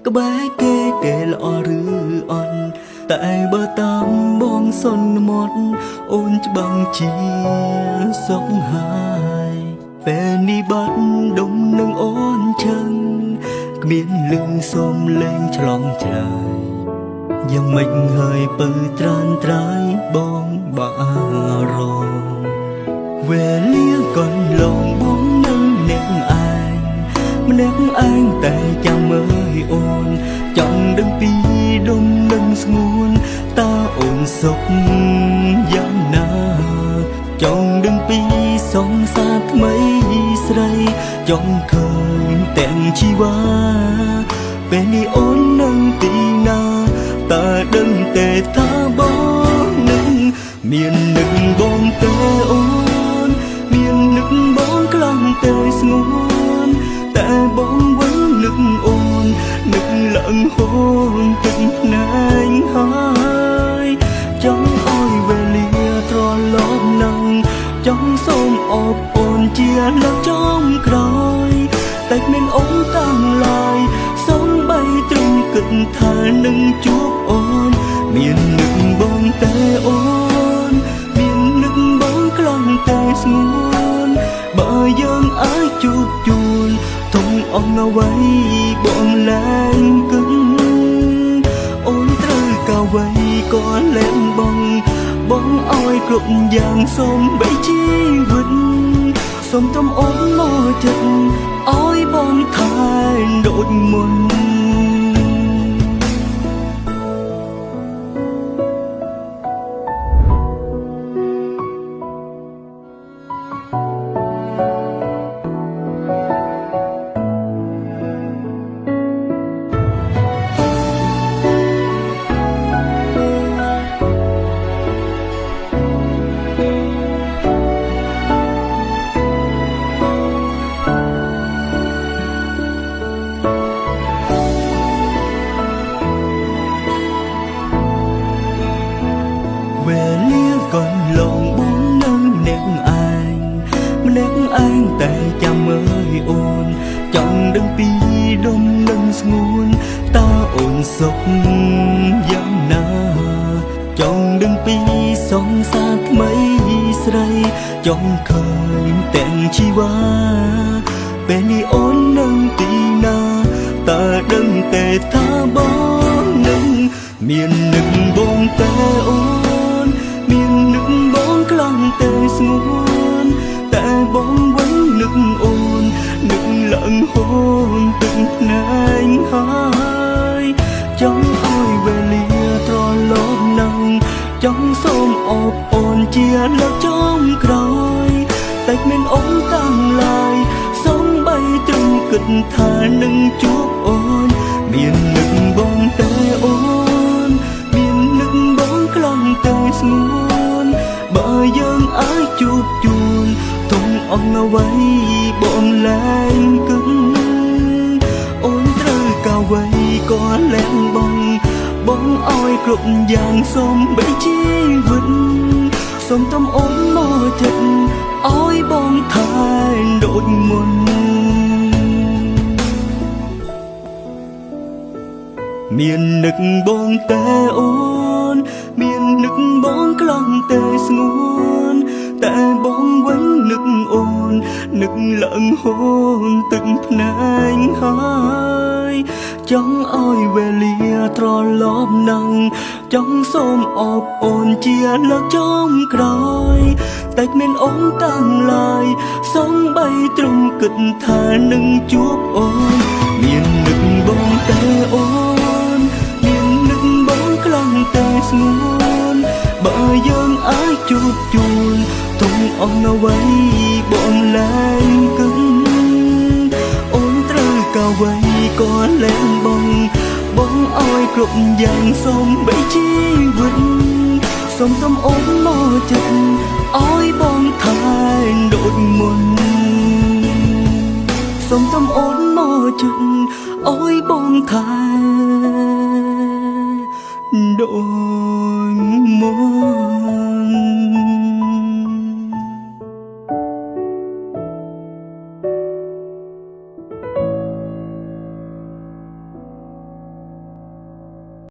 ក្បែរគេល្អឬអន់តែបើតាមបងសន្មត់អូនច្បាំងជាសុខហើយពេលនេះបាត់ដុំនឹងអូនឈឹងគ្មានលឺសូមលេងឆ្លងឆ្លើយយ៉ាងម៉េចហើយពើត្រានត្រៃបងបារម្ភវេលាកន្លងបងនឹងអ្នកឯងម្នាក់ឯងតែចាំមើលអូនចង់ដឹងពីដុំនឹងស្ងួនតើអូនសុខយ៉ាងណាចង់ដឹងពីសង្សារថ្មីស្រីចង់ឃើញទាំងជីវ៉ាពេលនេះអូននឹងទីណាតើដឹងទេថាបងនឹងមាននឹកបងទេអូនមាននឹកបងខ្លាំងទេស្ងួនតែបងវិញនឹកអូននឹកឡើងហូរទឹកភ្នែកហើយចង់ឲ្យវេលាត្រឡប់នឹងចង់សូមអបអូនជាលើកចុងក្រោយតែគ្មានអូនតាំងឡើយសូមបីត្រឹមគិតថានឹងជួបអូនមាននឹកបងតែអូនមាននឹកបងខ្លាំងតែស្ងួនបើយើងអាចជួបជូនធំអស់អ្វីបងលែងគិតអូនត្រូវកាវ័យក៏លែងបងឲ្យគ្រប់យ៉ាងសូមបីជីវិតសូមទំអូនមកចិត្តឲ្យបងថែដូចមុនវេលាកន្លងបងនឹងអ្នកឯងម្នាក់ឯងតែចាំមើលអូនចង់ដឹងពីដុំនឹងស្ងួនតើអូនសុខយ៉ាងណាចង់ដឹងពីសង្សារថ្មីស្រីចង់ឃើញទាំងជីវ៉ាពេលនេះអូននឹងទីណាតើដឹងទេថាបងនឹងមាននឹកបងតែអូនមាននឹកបងខ្លាំងតែស្ងួនតែបងវិញនឹកអូននឹកឡើងហូរទឹកភ្នែកហើយចង់ឲ្យវេលាត្រឡប់នឹងចង់សូមអបអូនជាលើកចុងក្រោយតែគ្មានអូនតាំងឡើយសូមបីត្រឹមគិតថានឹងជួបអូនមាននឹកបងតែអូនមាននឹកបងខ្លាំងតែស្ងួនបើយើងអាចជួបជូនធំអស់អ្វីបងលែងគិតអូនត្រូវកាវ័យក៏លែងបងឲ្យគ្រប់យ៉ាងសូមបីជីវិតសូមទំអូនមកចិត្តឲ្យបងថែដូចមុនមាននឹកបងតែអូនមាននឹកបងខ្លាំងតែស្ងួនតែបងវិញនឹកអូននឹកឡើងហូរទឹកភ្នែកហើយចង់ឲ្យវេលាត្រឡប់នឹងចង់សូមអបអូនជាលើកចុងក្រោយតែគ្មានអូនតាំងឡើយសូមបីត្រឹមគិតថានឹងជួបអូនមាននឹកបងតែអូនមាននឹកបងខ្លាំងតែស្ងួនបើយើងអាចជួបជូនធំអស់អ្វីបងលែងគិតអូនត្រូវកាវ័យក៏លែងបងឲ្យគ្រប់យ៉ាងសូមបីជីវិតសូមទំអូនមកចិត្តឲ្យបងថែដូចមុនសូមទំអូនមកចិត្តឲ្យបងថែដូច